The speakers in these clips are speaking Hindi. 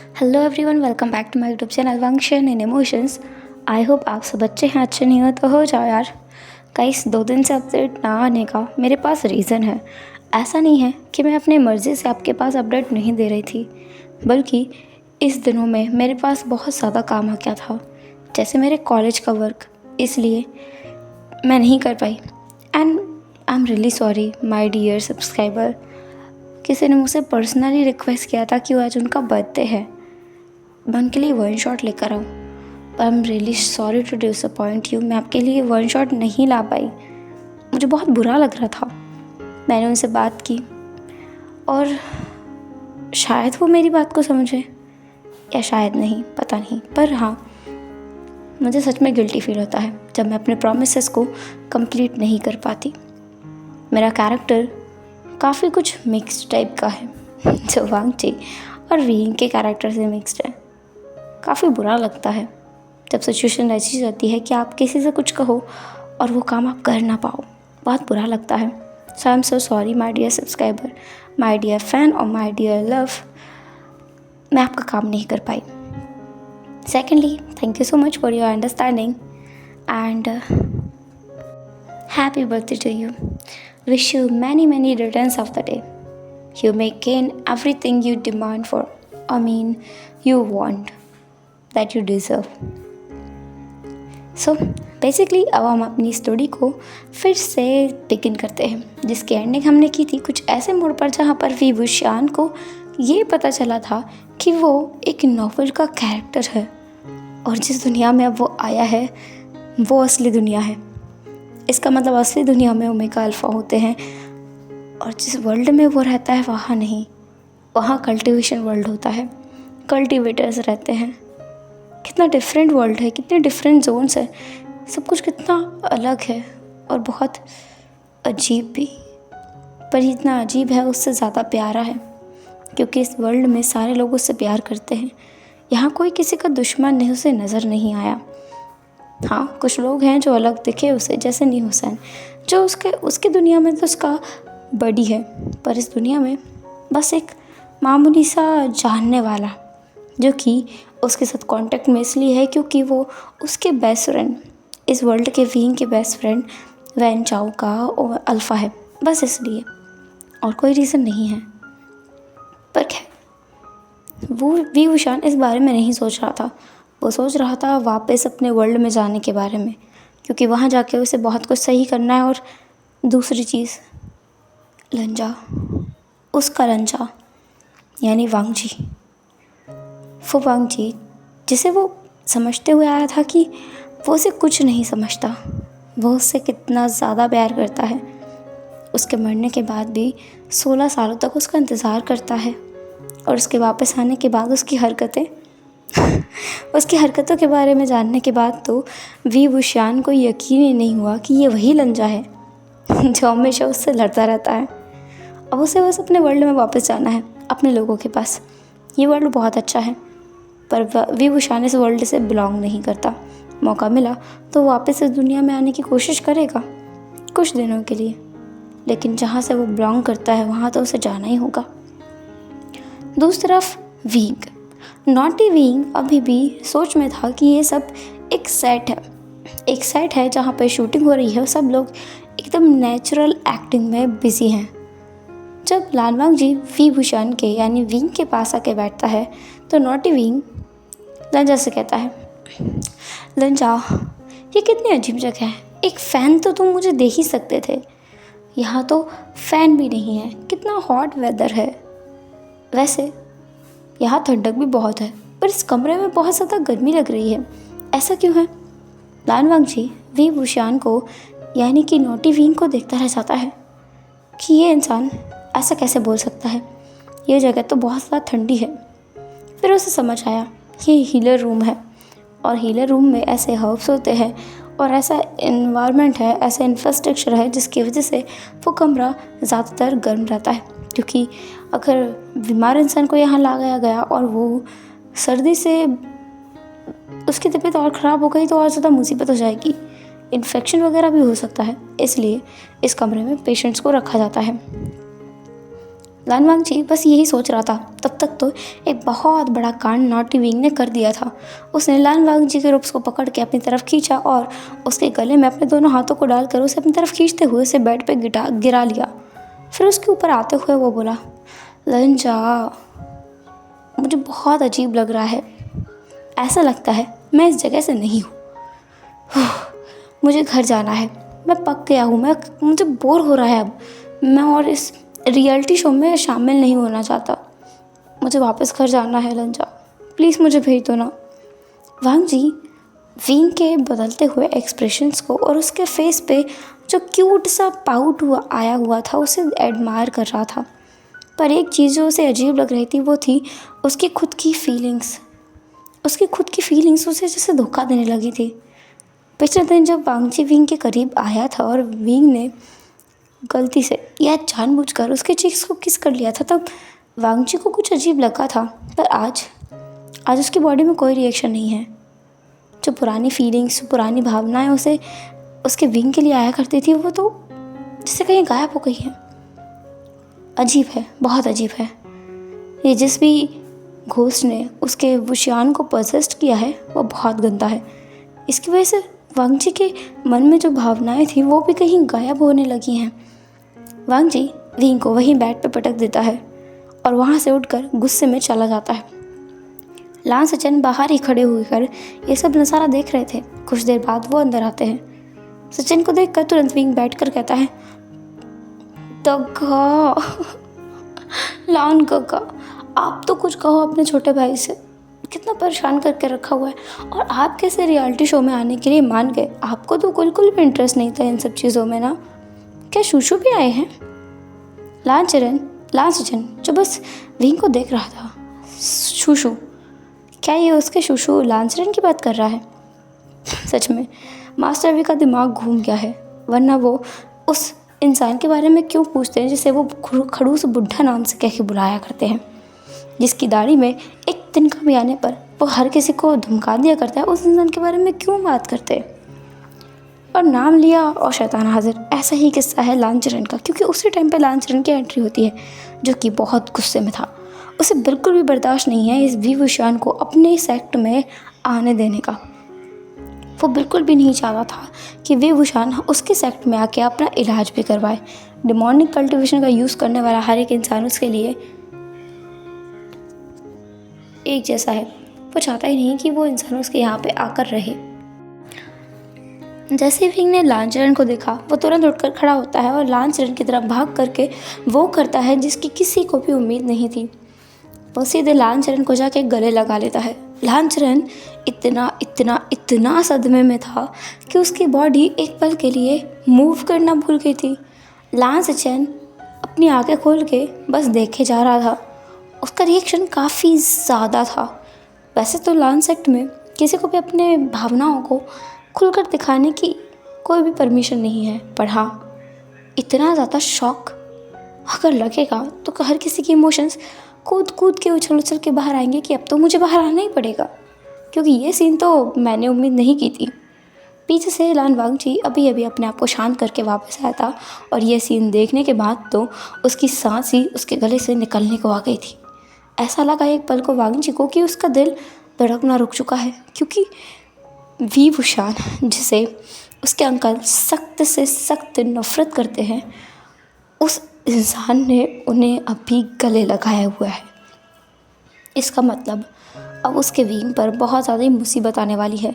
Hello everyone, welcome back to my YouTube channel वंक्शन इन इमोशंस। आई होप आप सब अच्छे हैं। अच्छे नहीं हो तो हो जाओ यार। गाइस, 2 दिन से अपडेट ना आने का मेरे पास रीज़न है। ऐसा नहीं है कि मैं अपनी मर्ज़ी से आपके पास अपडेट नहीं दे रही थी, बल्कि इस दिनों में मेरे पास बहुत ज़्यादा काम आ गया था, जैसे मेरे कॉलेज का वर्क। इसलिए मैं नहीं कर पाई and I am really sorry my dear subscriber. किसी ने मुझसे पर्सनली रिक्वेस्ट किया था कि वो आज उनका बर्थडे है, मैं उनके लिए वन शॉट लेकर आऊँ, पर I am really sorry to disappoint you. मैं आपके लिए वन शॉट नहीं ला पाई। मुझे बहुत बुरा लग रहा था। मैंने उनसे बात की और शायद वो मेरी बात को समझे या शायद नहीं, पता नहीं। पर हाँ, मुझे सच में गिल्टी फील होता है जब मैं अपने प्रॉमिसेस को कंप्लीट नहीं कर पाती। मेरा कैरेक्टर काफ़ी कुछ मिक्स्ड टाइप का है जो वांगची और वीइंग के कैरेक्टर से मिक्स्ड है। काफ़ी बुरा लगता है जब सिचुएशन ऐसी जाती है कि आप किसी से कुछ कहो और वो काम आप कर ना पाओ। बहुत बुरा लगता है। So I am so sorry my dear subscriber, my dear fan और माय डियर लव। मैं आपका काम नहीं कर पाई। Secondly, thank you so much for your understanding and happy birthday to you. Wish you many many returns of the day. You may gain everything you demand for, you want, that you deserve. So basically अब हम अपनी स्टोरी को फिर से बिगिन करते हैं, जिसकी एंडिंग हमने की थी कुछ ऐसे मोड़ पर जहाँ पर वी वुशियान को ये पता चला था कि वो एक नॉवल का कैरेक्टर है और जिस दुनिया में अब वो आया है वो असली दुनिया है। इसका मतलब असली दुनिया में ओमेगा अल्फा होते हैं और जिस वर्ल्ड में वो रहता है वहाँ नहीं, वहाँ कल्टीवेशन वर्ल्ड होता है, कल्टीवेटर्स रहते हैं। कितना डिफरेंट वर्ल्ड है, कितने डिफरेंट जोन्स है, सब कुछ कितना अलग है और बहुत अजीब भी। पर जितना अजीब है उससे ज़्यादा प्यारा है, क्योंकि इस वर्ल्ड में सारे लोग उससे प्यार करते हैं। यहाँ कोई किसी का दुश्मन नहीं उसे नज़र नहीं आया। हाँ, कुछ लोग हैं जो अलग दिखे उसे, जैसे नी हुसैन, जो उसके दुनिया में तो उसका बड़ी है, पर इस दुनिया में बस एक मामूली सा जानने वाला, जो कि उसके साथ कांटेक्ट में इसलिए है क्योंकि वो उसके बेस्ट फ्रेंड, इस वर्ल्ड के वीइंग के बेस्ट फ्रेंड वैन चाओ का अल्फ़ा है, बस इसलिए, और कोई रीज़न नहीं है। पर खैर, वो वी वुशियान इस बारे में नहीं सोच रहा था। वो सोच रहा था वापस अपने वर्ल्ड में जाने के बारे में, क्योंकि वहाँ जाके उसे बहुत कुछ सही करना है। और दूसरी चीज़, लंजा, उसका लंजा यानी वांगजी, वो वांगजी जिसे वो समझते हुए आया था कि वो उसे कुछ नहीं समझता, वो उससे कितना ज़्यादा प्यार करता है। उसके मरने के बाद भी 16 सालों तक उसका इंतज़ार करता है और उसके वापस आने के बाद उसकी हरकतें उसकी हरकतों के बारे में जानने के बाद तो वी वुशियान को यकीन ही नहीं हुआ कि ये वही लंजा है जो हमेशा उससे लड़ता रहता है। अब उसे बस अपने वर्ल्ड में वापस जाना है, अपने लोगों के पास। ये वर्ल्ड बहुत अच्छा है, पर वी वुशियान इस वर्ल्ड से बिलोंग नहीं करता। मौका मिला तो वापस इस दुनिया में आने की कोशिश करेगा कुछ दिनों के लिए, लेकिन जहाँ से वो बिलोंग करता है वहाँ तो उसे जाना ही होगा। दूसरी तरफ वीइंग, नॉटी वीइंग अभी भी सोच में था कि ये सब एक सेट है जहाँ पर शूटिंग हो रही है और सब लोग एकदम नेचुरल एक्टिंग में बिजी हैं। जब लानवांगजी वी वुशियान के यानी विंग के पास आके बैठता है तो नॉटी विंग लंजा से कहता है, लंजा, ये कितनी अजीब जगह है। एक फ़ैन तो तुम मुझे दे ही सकते थे, यहाँ तो फ़ैन भी नहीं है। कितना हॉट वेदर है। वैसे यहाँ ठंडक भी बहुत है, पर इस कमरे में बहुत ज़्यादा गर्मी लग रही है, ऐसा क्यों है। लानवांगजी वी वुशियान को यानी कि नॉटी विंग को देखता रह जाता है कि ये इंसान ऐसा कैसे बोल सकता है, ये जगह तो बहुत ज़्यादा ठंडी है। फिर उसे समझ आया ये हीलर रूम है और हीलर रूम में ऐसे हर्ब्स होते हैं और ऐसा इन्वायरमेंट है, ऐसा इंफ्रास्ट्रक्चर है जिसकी वजह से वो कमरा ज़्यादातर गर्म रहता है। क्योंकि अगर बीमार इंसान को यहाँ लाया गया और वो सर्दी से उसकी तबीयत और ख़राब हो गई तो और ज़्यादा मुसीबत हो जाएगी, इन्फेक्शन वगैरह भी हो सकता है। इसलिए इस कमरे में पेशेंट्स को रखा जाता है। लान वांगची बस यही सोच रहा था, तब तक तो एक बहुत बड़ा कांड नॉटी विंग ने कर दिया था। उसने लान वांगची के रूप्स को पकड़ के अपनी तरफ खींचा और उसके गले में अपने दोनों हाथों को डालकर उसे अपनी तरफ खींचते हुए उसे बेड पे गिरा लिया। फिर उसके ऊपर आते हुए वो बोला, लंजा, मुझे बहुत अजीब लग रहा है। ऐसा लगता है मैं इस जगह से नहीं हूँ। मुझे घर जाना है, मैं पक गया हूँ, मुझे बोर हो रहा है अब। मैं और इस रियलिटी शो में शामिल नहीं होना चाहता। मुझे वापस घर जाना है लंजा, प्लीज़ मुझे भेज दो ना। वांग जी विंग के बदलते हुए एक्सप्रेशंस को और उसके फेस पे जो क्यूट सा पाउट आया हुआ था उसे एडमायर कर रहा था। पर एक चीज़ जो उसे अजीब लग रही थी वो थी उसकी खुद की फीलिंग्स। उसकी खुद की फीलिंग्स उसे जैसे धोखा देने लगी थी। पिछले दिन जब वांगजी विंग के करीब आया था और विंग ने गलती से या जानबूझकर उसके चीक्स को किस कर लिया था, तब वांगजी को कुछ अजीब लगा था। पर आज उसकी बॉडी में कोई रिएक्शन नहीं है। जो पुरानी फीलिंग्स, पुरानी भावनाएं उसे उसके विंग के लिए आया करती थी वो तो जैसे कहीं गायब हो गई है। अजीब है, बहुत अजीब है। ये जिस भी घोस्ट ने उसके वुशियान को पोसेस्ड किया है वो बहुत गंदा है। इसकी वजह से वांगजी के मन में जो भावनाएं थी वो भी कहीं गायब होने लगी हैं। वांगजी विंग को वहीं बेड पे पटक देता है और वहाँ से उठकर गुस्से में चला जाता है। लान सचिन बाहर ही खड़े होकर ये सब नज़ारा देख रहे थे। कुछ देर बाद वो अंदर आते हैं। सचिन को देखकर तुरंत विंग बैठकर कहता है, दग्गा, लान काका, आप तो कुछ कहो अपने छोटे भाई से। कितना परेशान करके रखा हुआ है और आप कैसे रियलिटी शो में आने के लिए मान गए? आपको तो बिल्कुल भी इंटरेस्ट नहीं था इन सब चीज़ों में ना। क्या शूशू भी आए हैं? लान सचिन जो बस विंग को देख रहा था। शूशू? क्या ये उसके शूशू लान सचिन की बात कर रहा है? सच में मास्टर रवि का दिमाग घूम गया है, वरना वो उस इंसान के बारे में क्यों पूछते हैं जिसे वो खड़ूस बुढ़ा नाम से कह के बुलाया करते हैं, जिसकी दाढ़ी में एक तिनका भी आने पर वो हर किसी को धमका दिया करता है। उस इंसान के बारे में क्यों बात करते हैं? और नाम लिया और शैतान हाजिर। ऐसा ही किस्सा है लांचरन का, क्योंकि उसी टाइम पे लांचरन की एंट्री होती है जो कि बहुत गुस्से में था। उसे बिल्कुल भी बर्दाश्त नहीं है इस विवुशान को अपने सेक्ट में आने देने का। वो बिल्कुल भी नहीं चाहता था कि विवुशान उसके सेक्ट में आके अपना इलाज भी करवाए। डिमोनिक कल्टिवेशन का यूज़ करने वाला हर एक इंसान उसके लिए एक जैसा है। वो चाहता ही नहीं कि वो इंसान उसके यहाँ पे आकर रहे। जैसे विंग ने लांचरन को देखा वो तुरंत उठकर खड़ा होता है और लांचरन की तरफ भाग करके वो करता है जिसकी किसी को भी उम्मीद नहीं थी। वो सीधे लांचरन को जाके गले लगा लेता है। लांचरन इतना सदमे में था कि उसकी बॉडी एक पल के लिए मूव करना भूल गई थी। लांचरन अपनी आंखें खोल के बस देखे जा रहा था। उसका रिएक्शन काफ़ी ज़्यादा था। वैसे तो लांस सेक्ट में किसी को भी अपने भावनाओं को खुलकर दिखाने की कोई भी परमिशन नहीं है, पर हाँ, इतना ज़्यादा शॉक अगर लगेगा तो हर किसी की इमोशंस कूद के उछल के बाहर आएंगे कि अब तो मुझे बाहर आना ही पड़ेगा, क्योंकि ये सीन तो मैंने उम्मीद नहीं की थी। पीछे से लान वांगजी अभी अपने आप को शांत करके वापस आया था और ये सीन देखने के बाद तो उसकी सांस ही उसके गले से निकलने को आ गई थी। ऐसा लगा एक पल को वांगजी को कि उसका दिल धड़कना रुक चुका है, क्योंकि विवुशान जिसे उसके अंकल सख्त से सख्त नफरत करते हैं, उस इंसान ने उन्हें अभी गले लगाया हुआ है। इसका मतलब अब उसके विंग पर बहुत ज़्यादा मुसीबत आने वाली है।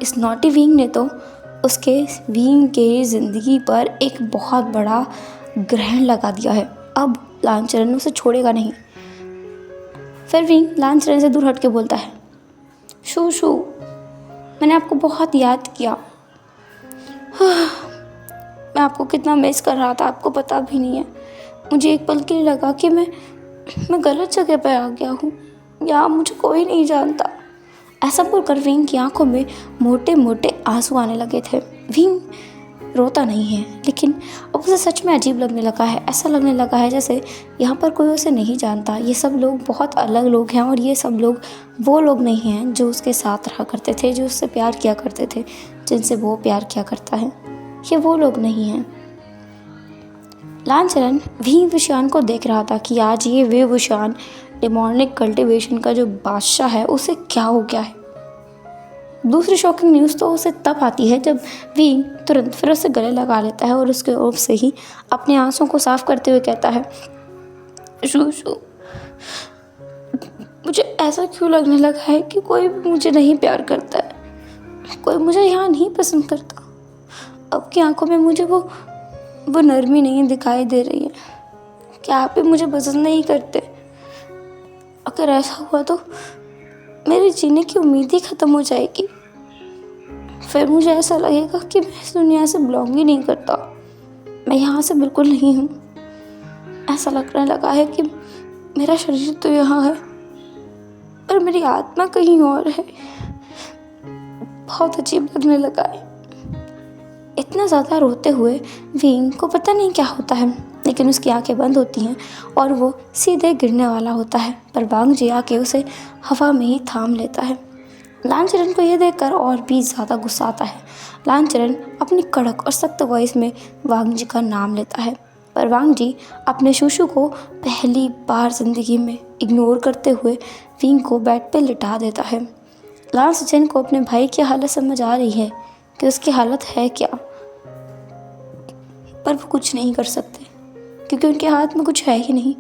इस नॉटी विंग ने तो उसके विंग के ज़िंदगी पर एक बहुत बड़ा ग्रहण लगा दिया है। अब लांचरन उसे छोड़ेगा नहीं। फिर विंग लांचरन से दूर हट के बोलता है, शू, मैंने आपको बहुत याद किया। मैं आपको कितना मिस कर रहा था आपको पता भी नहीं है। मुझे एक पल के लिए लगा कि मैं गलत जगह पर आ गया हूँ, या मुझे कोई नहीं जानता। ऐसा बोलकर विंग की आंखों में मोटे मोटे आंसू आने लगे थे। विंग रोता नहीं है, लेकिन अब उसे सच में अजीब लगने लगा है। ऐसा लगने लगा है जैसे यहाँ पर कोई उसे नहीं जानता। ये सब लोग बहुत अलग लोग हैं और ये सब लोग वो लोग नहीं हैं जो उसके साथ रहा करते थे, जो उससे प्यार किया करते थे, जिनसे वो प्यार किया करता है। ये वो लोग नहीं हैं। लालचरण वी वुशियान को देख रहा था कि आज ये वी वुशियान डेमोनिक कल्टीवेशन का जो बादशाह है उसे क्या हो गया है। दूसरी शॉकिंग न्यूज़ तो उसे तब आती है जब वी तुरंत फिर उससे गले लगा लेता है और उसके ओर से ही अपने आंसुओं को साफ करते हुए कहता है, शू मुझे ऐसा क्यों लगने लगा है कि कोई भी मुझे नहीं प्यार करता है, कोई मुझे यहाँ नहीं पसंद करता। अब की आंखों में मुझे वो नरमी नहीं दिखाई दे रही है। क्या आप भी मुझे पसंद नहीं करते? अगर ऐसा हुआ तो मेरे जीने की उम्मीद ही ख़त्म हो जाएगी। फिर मुझे ऐसा लगेगा कि मैं इस दुनिया से बिलोंग ही नहीं करता, मैं यहाँ से बिल्कुल नहीं हूँ। ऐसा लगने लगा है कि मेरा शरीर तो यहाँ है और मेरी आत्मा कहीं और है। बहुत अजीब लगने लगा है। इतना ज़्यादा रोते हुए विंग को पता नहीं क्या होता है, लेकिन उसकी आंखें बंद होती हैं और वो सीधे गिरने वाला होता है, पर वांग जी आके उसे हवा में ही थाम लेता है। लालचरण को यह देखकर और भी ज़्यादा गुस्सा आता है। लालचरण अपनी कड़क और सख्त वॉइस में वांग जी का नाम लेता है, पर वांग जी अपने शूशु को पहली बार ज़िंदगी में इग्नोर करते हुए विंग को बेड पे लिटा देता है। लालचरण को अपने भाई की हालत समझ आ रही है कि उसकी हालत है क्या, पर वो कुछ नहीं कर सकते क्योंकि उनके हाथ में कुछ है ही नहीं।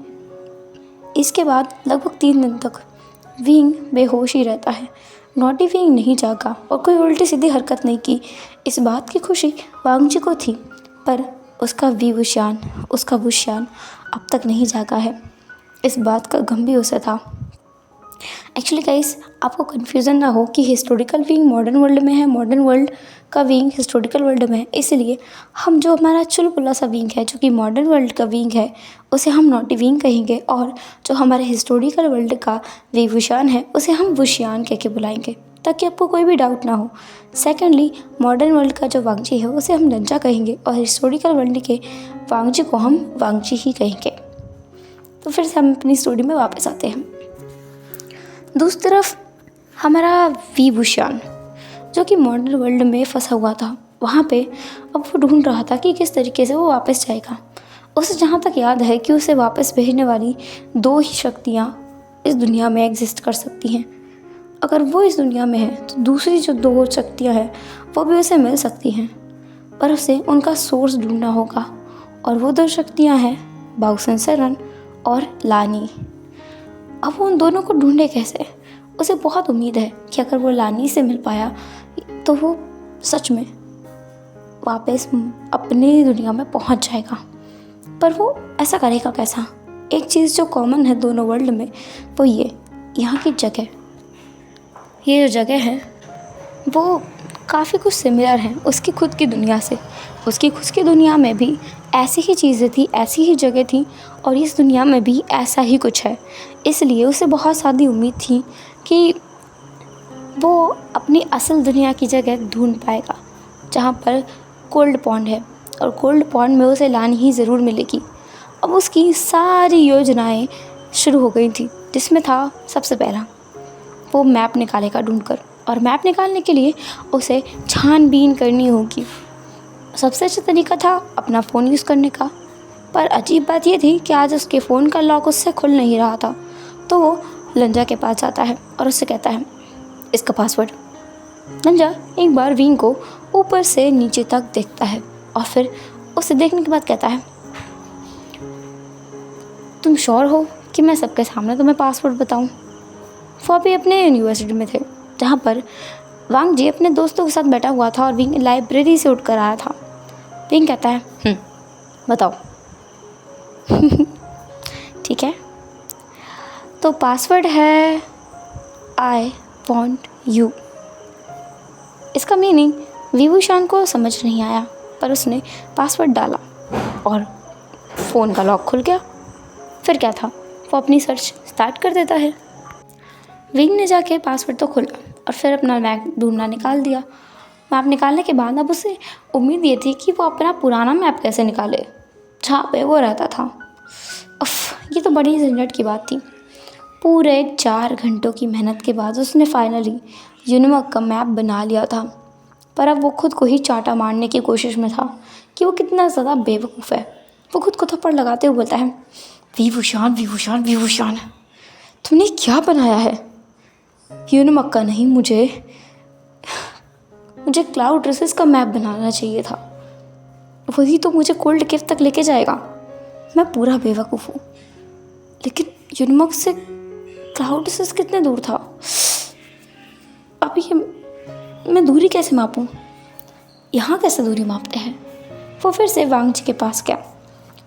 इसके बाद लगभग 3 दिन तक विंग बेहोश ही रहता है। नॉटी विंग नहीं जागा और कोई उल्टी सीधी हरकत नहीं की। इस बात की खुशी वांग जी को थी, पर उसका वुशियान अब तक नहीं जागा है। इस बात का गम भी उसे था। एक्चुअली गाइस, आपको कन्फ्यूज़न ना हो कि हिस्टोरिकल विंग मॉडर्न वर्ल्ड में है, मॉडर्न वर्ल्ड का विंग हिस्टोरिकल वर्ल्ड में है, इसलिए हम जो हमारा चुलबुला सा विंग है जो कि मॉडर्न वर्ल्ड का विंग है उसे हम नॉटी विंग कहेंगे, और जो हमारे हिस्टोरिकल वर्ल्ड का वी वुशियान है उसे हम वुशियान कह के बुलाएंगे, ताकि आपको कोई भी डाउट ना हो। सेकेंडली, मॉडर्न वर्ल्ड का जो वांगजी है उसे हम नंजा कहेंगे और हिस्टोरिकल वर्ल्ड के वांगजी को हम वांगजी ही कहेंगे। तो फिर से हम अपनी स्टोरी में वापस आते हैं। दूसरी तरफ हमारा वी वुशियान जो कि मॉडर्न वर्ल्ड में फंसा हुआ था, वहाँ पे अब वो ढूंढ रहा था कि किस तरीके से वो वापस जाएगा। उसे जहाँ तक याद है कि उसे वापस भेजने वाली 2 ही शक्तियाँ इस दुनिया में एग्जिस्ट कर सकती हैं। अगर वो इस दुनिया में है तो दूसरी जो 2 शक्तियाँ हैं वो भी उसे मिल सकती हैं, पर उसे उनका सोर्स ढूंढना होगा, और वो 2 शक्तियाँ हैं बाउसन सरन और लानी। अब वो उन दोनों को ढूंढे कैसे? उसे बहुत उम्मीद है कि अगर वो लानी से मिल पाया तो वो सच में वापस अपनी दुनिया में पहुंच जाएगा, पर वो ऐसा करेगा कैसा? एक चीज़ जो कॉमन है दोनों वर्ल्ड में वो ये यहाँ की जगह। ये जो जगह है वो काफ़ी कुछ सिमिलर है उसकी खुद की दुनिया से। उसकी खुद की दुनिया में भी ऐसी ही चीज़ें थी, ऐसी ही जगह थी, और इस दुनिया में भी ऐसा ही कुछ है। इसलिए उसे बहुत ज़्यादा उम्मीद थी कि वो अपनी असल दुनिया की जगह ढूंढ पाएगा जहाँ पर कोल्ड पॉन्ड है, और कोल्ड पॉन्ड में उसे लानी ही ज़रूर मिलेगी। अब उसकी सारी योजनाएं शुरू हो गई थी, जिसमें था सबसे पहला वो मैप निकालेगा ढूंढकर, और मैप निकालने के लिए उसे छानबीन करनी होगी। सबसे अच्छा तरीका था अपना फ़ोन यूज़ करने का, पर अजीब बात ये थी कि आज उसके फ़ोन का लॉक उससे खुल नहीं रहा था। तो वो लंजा के पास जाता है और उससे कहता है इसका पासवर्ड। लंजा एक बार विंग को ऊपर से नीचे तक देखता है और फिर उसे देखने के बाद कहता है, तुम श्योर हो कि मैं सबके सामने तुम्हें पासवर्ड बताऊं? वो अभी अपने यूनिवर्सिटी में थे जहाँ पर वांग जी अपने दोस्तों के साथ बैठा हुआ था और विंग लाइब्रेरी से उठकर आया था। विंग कहता है बताओ। ठीक है, तो पासवर्ड है आई वॉन्ट यू। इसका मीनिंग वी वुशियान को समझ नहीं आया, पर उसने पासवर्ड डाला और फ़ोन का लॉक खुल गया। फिर क्या था, वो अपनी सर्च स्टार्ट कर देता है। विंग ने जाके पासवर्ड तो खोला और फिर अपना मैप ढूंढना निकाल दिया। मैप निकालने के बाद अब उसे उम्मीद ये थी कि वो अपना पुराना मैप कैसे निकाले जहाँ पे वो रहता था। ये तो बड़ी झंझट की बात थी। पूरे 4 घंटों की मेहनत के बाद उसने फाइनली यूनिवर्क का मैप बना लिया था, पर अब वो खुद को ही चांटा मारने की कोशिश में था कि वो कितना ज़्यादा बेवकूफ़ है। वो खुद को थप्पड़ लगाते हुए बोलता है, विभूषण विभूषण विभूषण, तुमने क्या बनाया है? यूनमक्का नहीं, मुझे क्लाउड रेसेस का मैप बनाना चाहिए था। वही तो मुझे कोल्ड केव तक लेके जाएगा। मैं पूरा बेवकूफ़ हूँ। लेकिन यूनमक से क्लाउड रेसेस कितने दूर था? अब ये मैं दूरी कैसे मापूँ? यहाँ कैसे दूरी मापते हैं? वो फिर से वांग जी के पास गया।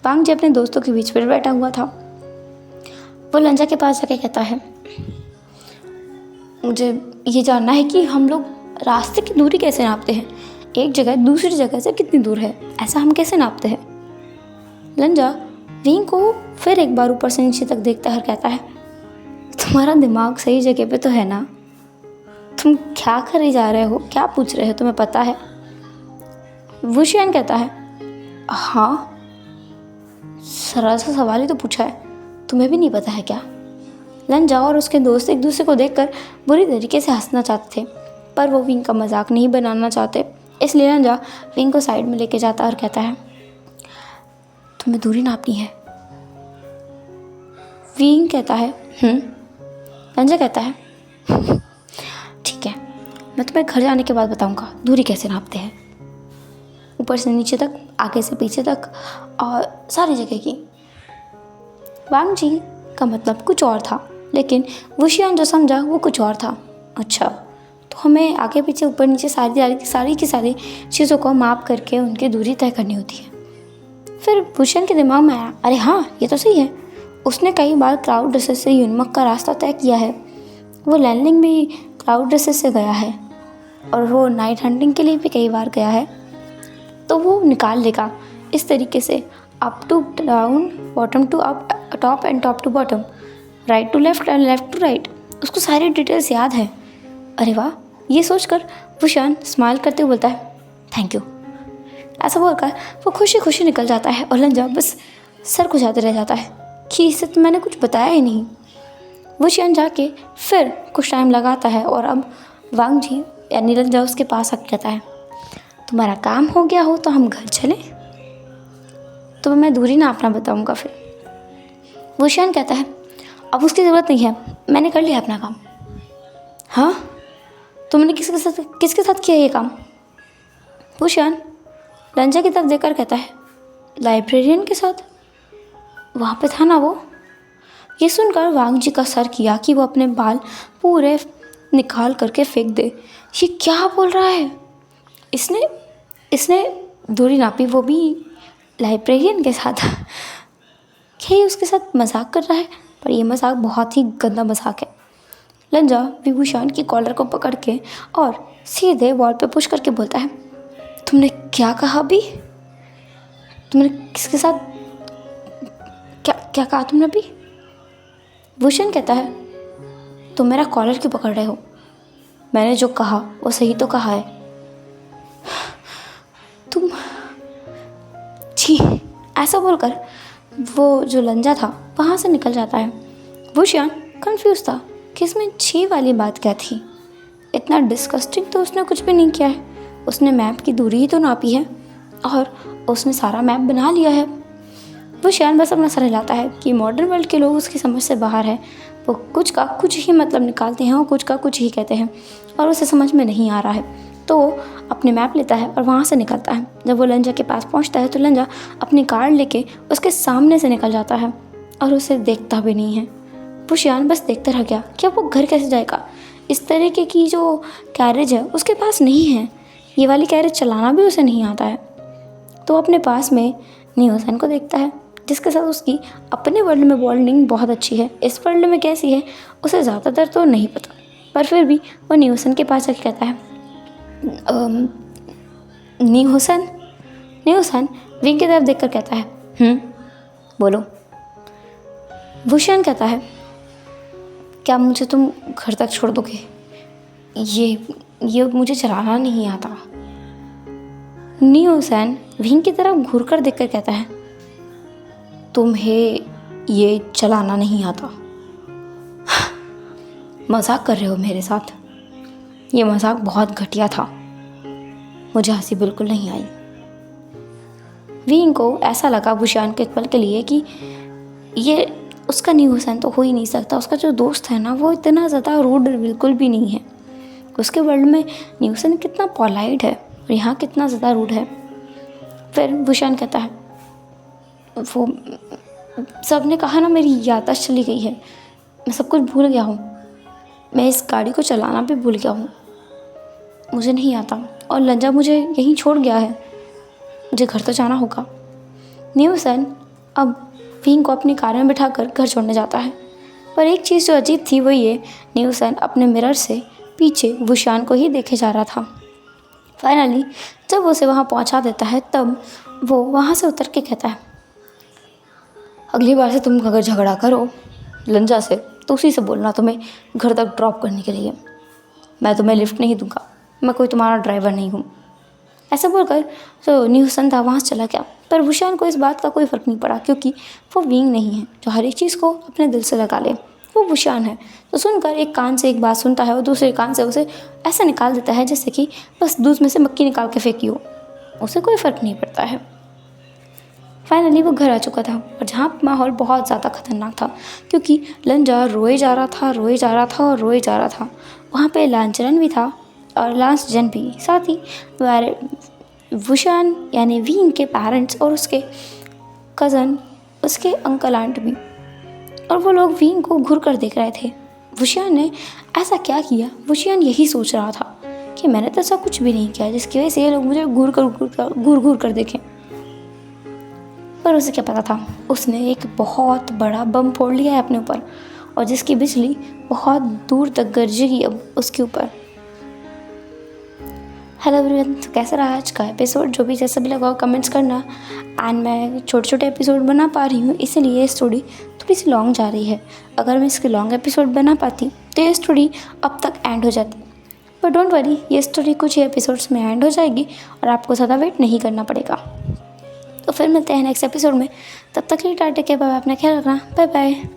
वांग जी अपने दोस्तों के बीच पर बैठा हुआ था। वो लंजा के पास जाके कहता है, मुझे ये जानना है कि हम लोग रास्ते की दूरी कैसे नापते हैं? एक जगह दूसरी जगह से कितनी दूर है, ऐसा हम कैसे नापते हैं? लंजा विंग को फिर एक बार ऊपर से नीचे तक देखता है और कहता है, तुम्हारा दिमाग सही जगह पे तो है ना? तुम क्या करे जा रहे हो, क्या पूछ रहे हो, तुम्हें पता है? वुशियान कहता है, हाँ, सरल सा सवाल ही तो पूछा है, तुम्हें भी नहीं पता है क्या? लंजा और उसके दोस्त एक दूसरे को देखकर बुरी तरीके से हंसना चाहते थे, पर वो विंग का मजाक नहीं बनाना चाहते। इसलिए लंजा विंग को साइड में लेके जाता और कहता है, तुम्हें दूरी नापनी है? विंग कहता है, लंजा कहता है, ठीक है, मैं तुम्हें घर जाने के बाद बताऊंगा दूरी कैसे नापते हैं, ऊपर से नीचे तक, आगे से पीछे तक और सारी जगह की। वांग जी का मतलब कुछ और था, लेकिन वुशियान जो समझा वो कुछ और था। अच्छा, तो हमें आगे पीछे ऊपर नीचे सारी की सारी चीज़ों को माप करके उनकी दूरी तय करनी होती है। फिर वुशियान के दिमाग में आया, अरे हाँ, ये तो सही है, उसने कई बार क्लाउड रेसेस से यूनमक का रास्ता तय किया है। वो लैंडिंग भी क्लाउड रेसेस से गया है और वो नाइट हंटिंग के लिए भी कई बार गया है, तो वो निकाल लेगा इस तरीके से, up to down, bottom to up, top and top to bottom, right to left and left to right, उसको सारी डिटेल्स याद है। अरे वाह, ये सोचकर वुशियान स्माइल करते हुए बोलता है, थैंक यू। ऐसा बोलकर वो खुशी खुशी निकल जाता है और लंजा बस सर खुजाते रह जाता है कि इसे तो मैंने कुछ बताया ही नहीं। वुशियान जाके फिर कुछ टाइम लगाता है और अब वांग जी यानी लंजा उसके पास आके कहता है, तुम्हारा काम हो गया हो तो हम घर चलें? तो मैं दूरी नापना बताऊंगा फिर। वुशियान कहता है, अब उसकी ज़रूरत नहीं है, मैंने कर लिया अपना काम। हाँ, तुमने किसके साथ किया ये काम? वुशियान लंजा की तरफ देखकर कहता है, लाइब्रेरियन के साथ, वहाँ पे था ना वो। ये सुनकर वांग जी का सर किया कि वो अपने बाल पूरे निकाल करके फेंक दे। ये क्या बोल रहा है? इसने दूरी नापी, वो भी लाइब्रेरियन के साथ। क्या ये उसके साथ मजाक कर रहा है? पर यह मजाक बहुत ही गंदा मजाक है। लंजा विभूषण की कॉलर को पकड़ के और सीधे वॉल पे पुश करके बोलता है, तुमने क्या कहा अभी? तुमने किसके साथ क्या कहा तुमने अभी? भूषण कहता है, तुम मेरा कॉलर क्यों पकड़ रहे हो? मैंने जो कहा वो सही तो कहा है। तुम छी। ऐसा बोलकर वो जो लंजा था वहाँ से निकल जाता है। भूषण कंफ्यूज था कि इसमें छी वाली बात क्या थी। इतना डिस्कस्टिंग तो उसने कुछ भी नहीं किया है। उसने मैप की दूरी ही तो नापी है और उसने सारा मैप बना लिया है। भूषण बस अपना सर हिलाता है कि मॉडर्न वर्ल्ड के लोग उसकी समझ से बाहर है। वो कुछ का कुछ ही मतलब निकालते हैं और कुछ का कुछ ही कहते हैं और उसे समझ में नहीं आ रहा है। तो वो अपने मैप लेता है और वहाँ से निकलता है। जब वो लंजा के पास पहुँचता है तो लंजा अपनी कार लेके उसके सामने से निकल जाता है और उसे देखता भी नहीं है। भूषण बस देखता रह गया कि अब वो घर कैसे जाएगा। इस तरीके की जो कैरेज है उसके पास नहीं है। ये वाली कैरेज चलाना भी उसे नहीं आता है। तो अपने पास में नियोसन को देखता है जिसके साथ उसकी अपने वर्ल्ड में बॉन्डिंग बहुत अच्छी है। इस वर्ल्ड में कैसी है उसे ज़्यादातर तो नहीं पता, पर फिर भी वो नियोसन के पास जाके कहता है, नियोसन विंग की तरफ देखकर कहता है, बोलो। भूषण कहता है, क्या मुझे तुम घर तक छोड़ दोगे? ये मुझे चलाना नहीं आता। नियोसन विंग की तरफ घूरकर देखकर कहता है, तुम्हें ये चलाना नहीं आता? मजाक कर रहे हो मेरे साथ? ये मजाक बहुत घटिया था। मुझे हंसी बिल्कुल नहीं आई। विंग को ऐसा लगा वुशियान के एक पल के लिए कि ये उसका न्यू सन तो हो ही नहीं सकता। उसका जो दोस्त है ना वो इतना ज़्यादा रूड बिल्कुल भी नहीं है। उसके वर्ल्ड में न्यू सन कितना पोलाइट है और यहाँ कितना ज़्यादा रूड है। फिर वुशियान कहता है, वो सब ने कहा ना मेरी याददाश्त चली गई है, मैं सब कुछ भूल गया हूँ, मैं इस गाड़ी को चलाना भी भूल गया हूँ, मुझे नहीं आता और लंजा मुझे यहीं छोड़ गया है, मुझे घर तो जाना होगा। न्यू सन अब विंग को अपनी कार में बिठाकर घर छोड़ने जाता है। पर एक चीज़ जो अजीब थी वो ये, न्यू सन अपने मिरर से पीछे वुशियान को ही देखे जा रहा था। फाइनली जब वो उसे वहाँ पहुँचा देता है तब वो वहाँ से उतर के कहता है, अगली बार से तुम अगर झगड़ा करो लंजा से तो उसी से बोलना तुम्हें घर तक ड्रॉप करने के लिए, मैं तुम्हें लिफ्ट नहीं दूंगा, मैं कोई तुम्हारा ड्राइवर नहीं हूँ। ऐसा बोलकर तो न्यू सन था वहाँ से चला गया। पर वुशियान को इस बात का कोई फ़र्क नहीं पड़ा क्योंकि वो विंग नहीं है जो हर एक चीज़ को अपने दिल से लगा ले। वो वुशियान है तो सुनकर एक कान से एक बात सुनता है और दूसरे कान से उसे ऐसा निकाल देता है जैसे कि बस दूध में से मक्खी निकाल के फेंकी हो, उसे कोई फ़र्क नहीं पड़ता है। फाइनली वो घर आ चुका था और जहाँ माहौल बहुत ज़्यादा खतरनाक था क्योंकि लंजा रोए जा रहा था, रोए जा रहा था और रोए जा रहा था। वहाँ पे लांचरन भी था और लांस जन भी, साथ ही वुशियान यानी विंग के पेरेंट्स और उसके कज़न, उसके अंकल आंट भी, और वो लोग विंग को घूर कर देख रहे थे। वुशियान ने ऐसा क्या किया? वुशियान यही सोच रहा था कि मैंने तो ऐसा कुछ भी नहीं किया जिसकी वजह से ये लोग मुझे घूर कर देखें। पर उसे क्या पता था, उसने एक बहुत बड़ा बम फोड़ लिया है अपने ऊपर और जिसकी बिजली बहुत दूर तक गरजेगी अब उसके ऊपर। हेलो एवरीवन, तो कैसा रहा आज का एपिसोड? जो भी जैसा भी लगा कमेंट्स करना। एंड मैं छोटे छोटे एपिसोड बना पा रही हूँ इसलिए ये स्टोरी थोड़ी सी लॉन्ग जा रही है। अगर मैं इसके लॉन्ग एपिसोड बना पाती तो ये स्टोरी अब तक एंड हो जाती। पर डोंट वरी, ये स्टोरी कुछ ही एपिसोड्स में एंड हो जाएगी और आपको ज़्यादा वेट नहीं करना पड़ेगा। तो फिर मिलते हैं नेक्स्ट एपिसोड में, तब तक के लिए टाटा, के बाय, अपना ख्याल रखना, बाय बाय।